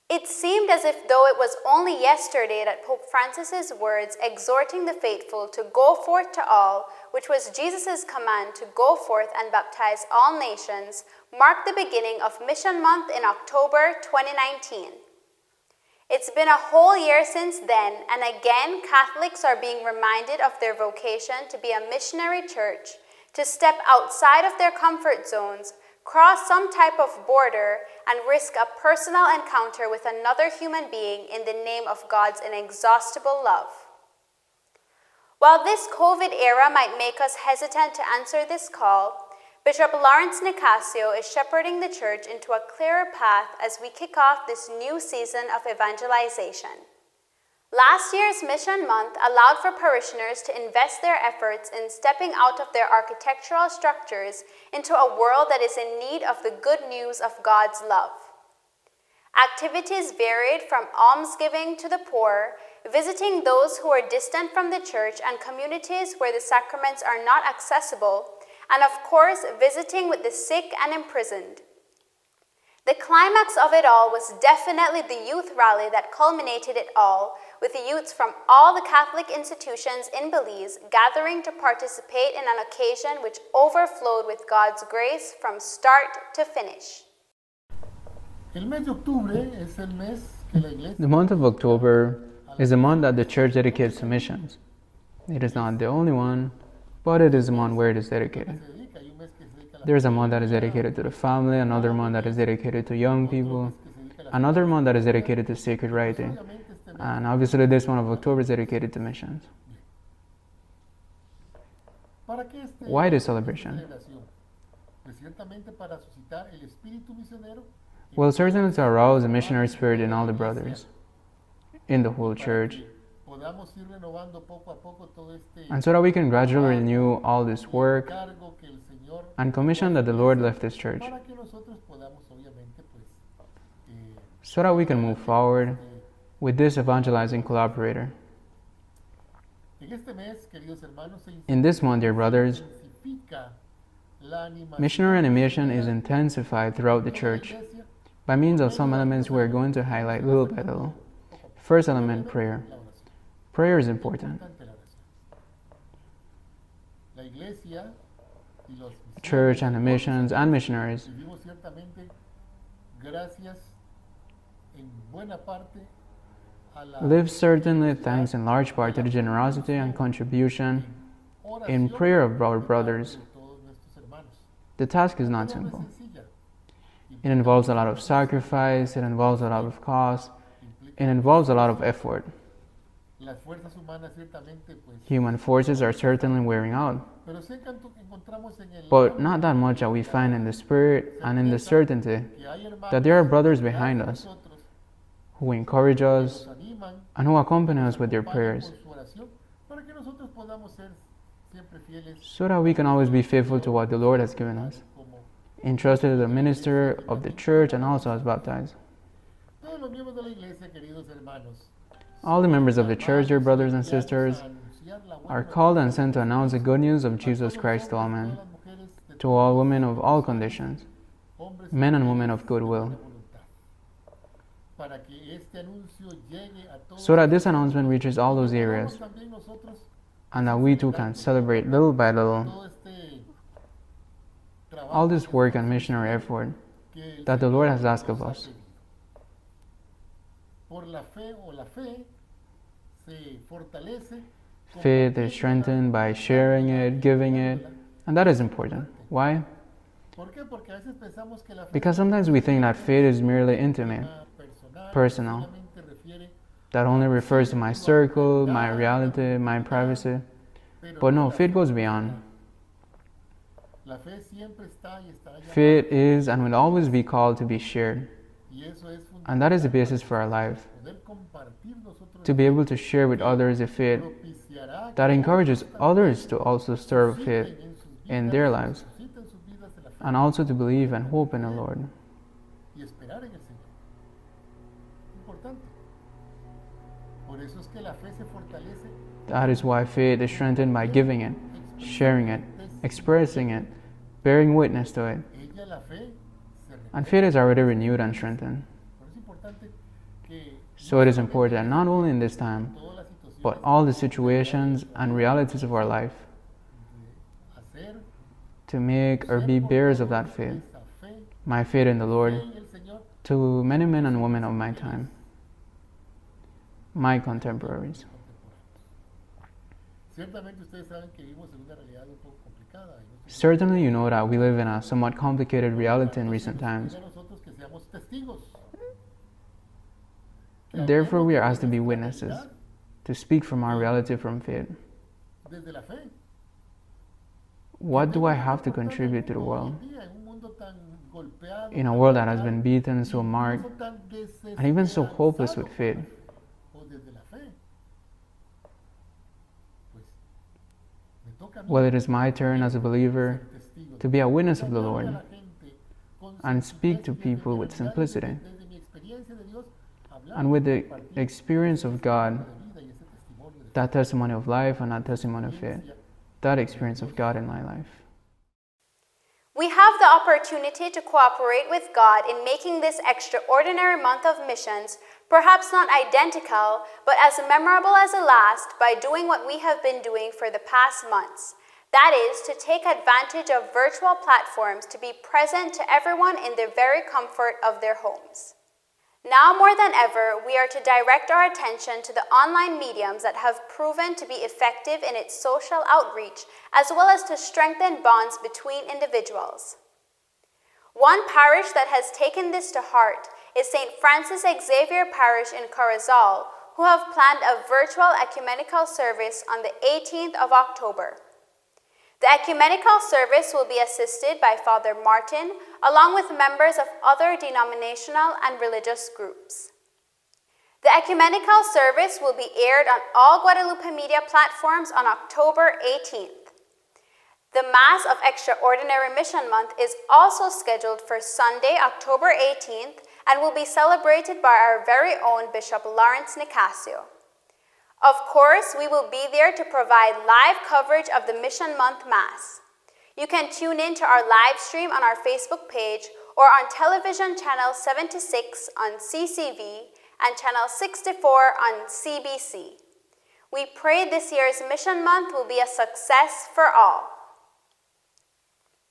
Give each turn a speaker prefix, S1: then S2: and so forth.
S1: It seemed as if though it was only yesterday that Pope Francis's words exhorting the faithful to go forth to all, which was Jesus' command to go forth and baptize all nations, marked the beginning of Mission Month in October 2019. It's been a whole year since then, and again Catholics are being reminded of their vocation to be a missionary church, to step outside of their comfort zones, cross some type of border, and risk a personal encounter with another human being in the name of God's inexhaustible love. While this COVID era might make us hesitant to answer this call, Bishop Lawrence Nicasio is shepherding the church into a clearer path as we kick off this new season of evangelization. Last year's Mission Month allowed for parishioners to invest their efforts in stepping out of their architectural structures into a world that is in need of the good news of God's love. Activities varied from almsgiving to the poor, visiting those who are distant from the church and communities where the sacraments are not accessible, and of course, visiting with the sick and imprisoned. The climax of it all was definitely the youth rally that culminated it all, with the youths from all the Catholic institutions in Belize gathering to participate in an occasion which overflowed with God's grace from start to finish.
S2: El mes de octubre es el mes que la iglesia.
S3: The month of October is a month that the church dedicates to missions. It is not the only one, but it is a month where it is dedicated. There is a month that is dedicated to the family, another month that is dedicated to young people, another month that is dedicated to sacred writing, and obviously this month of October is dedicated to missions. Why this celebration? Well, certainly to arouse a missionary spirit in all the brothers, in the whole church, and so that we can gradually renew all this work and commission that the Lord left His church, so that we can move forward with this evangelizing collaborator. In this month, dear brothers, missionary animation is intensified throughout the church by means of some elements we're going to highlight little by little. First element, prayer. Prayer is important. Church and the missions and missionaries live certainly thanks in large part to the generosity and contribution in prayer of our brothers. The task is not simple. It involves a lot of sacrifice, it involves a lot of cost, it involves a lot of effort. Human forces are certainly wearing out, but not that much that we find in the spirit and in the certainty that there are brothers behind us who encourage us and who accompany us with their prayers, so that we can always be faithful to what the Lord has given us, entrusted to the minister of the church and also as baptized. All the members of the church, dear brothers and sisters, are called and sent to announce the good news of Jesus Christ to all men, to all women of all conditions, men and women of good will, so that this announcement reaches all those areas, and that we too can celebrate little by little all this work and missionary effort that the Lord has asked of us. Faith is strengthened by sharing it, giving it, and that is important. Why? Because sometimes we think that faith is merely intimate, personal, that only refers to my circle, my reality, my privacy. But no, faith goes beyond. Faith is and will always be called to be shared. And that is the basis for our life. To be able to share with others a faith that encourages others to also stir faith in their lives, and also to believe and hope in the Lord. That is why faith is strengthened by giving it, sharing it, expressing it, bearing witness to it. And faith is already renewed and strengthened.
S2: que
S3: So it is important that not only in this time,
S2: todas las situaciones
S3: but all the situations and realities of our life,
S2: hacer
S3: to make or be bearers of that faith,
S2: esa fe
S3: my faith in the Lord,
S2: en el Señor
S3: to many men and women of my time, my contemporaries.
S2: Ciertamente ustedes saben que vivimos en una realidad un poco complicada. Y no sé
S3: Certainly, you know that we live in a somewhat complicated reality in recent times.
S2: si a nosotros que seamos testigos.
S3: Therefore, we are asked to be witnesses, to speak from our reality from faith.
S2: Desde la fe.
S3: What do I have to contribute to the world?
S2: Hoy en día, en un mundo tan golpeado,
S3: In a
S2: tan
S3: world that has
S2: golpeado,
S3: been beaten, so marked,
S2: incluso tan
S3: and even so hopeless with faith.
S2: o desde la fe. Pues, me toca a mí
S3: Well, it is my turn as a believer
S2: ser testigo
S3: to be a witness of the
S2: hablarle a
S3: Lord
S2: la gente con
S3: and speak to
S2: simplicidad y
S3: people with
S2: desde
S3: simplicity.
S2: desde mi experiencia de Dios, hablar
S3: And with the
S2: compartir
S3: experience of God,
S2: de vida y ese testimonio de
S3: that testimony of life and that testimony of faith,
S2: experiencia.
S3: that experience of God in my life.
S1: We have the opportunity to cooperate with God in making this extraordinary month of missions perhaps not identical, but as memorable as the last by doing what we have been doing for the past months. That is, to take advantage of virtual platforms to be present to everyone in the very comfort of their homes. Now more than ever, we are to direct our attention to the online mediums that have proven to be effective in its social outreach, as well as to strengthen bonds between individuals. One parish that has taken this to heart is St. Francis Xavier Parish in Corozal, who have planned a virtual ecumenical service on the 18th of October. The ecumenical service will be assisted by Father Martin, along with members of other denominational and religious groups. The ecumenical service will be aired on all Guadalupe Media platforms on October 18th. The Mass of Extraordinary Mission Month is also scheduled for Sunday, October 18th, and will be celebrated by our very own Bishop Lawrence Nicasio. Of course, we will be there to provide live coverage of the Mission Month Mass. You can tune in to our live stream on our Facebook page or on television channel 76 on CCV and channel 64 on CBC. We pray this year's Mission Month will be a success for all.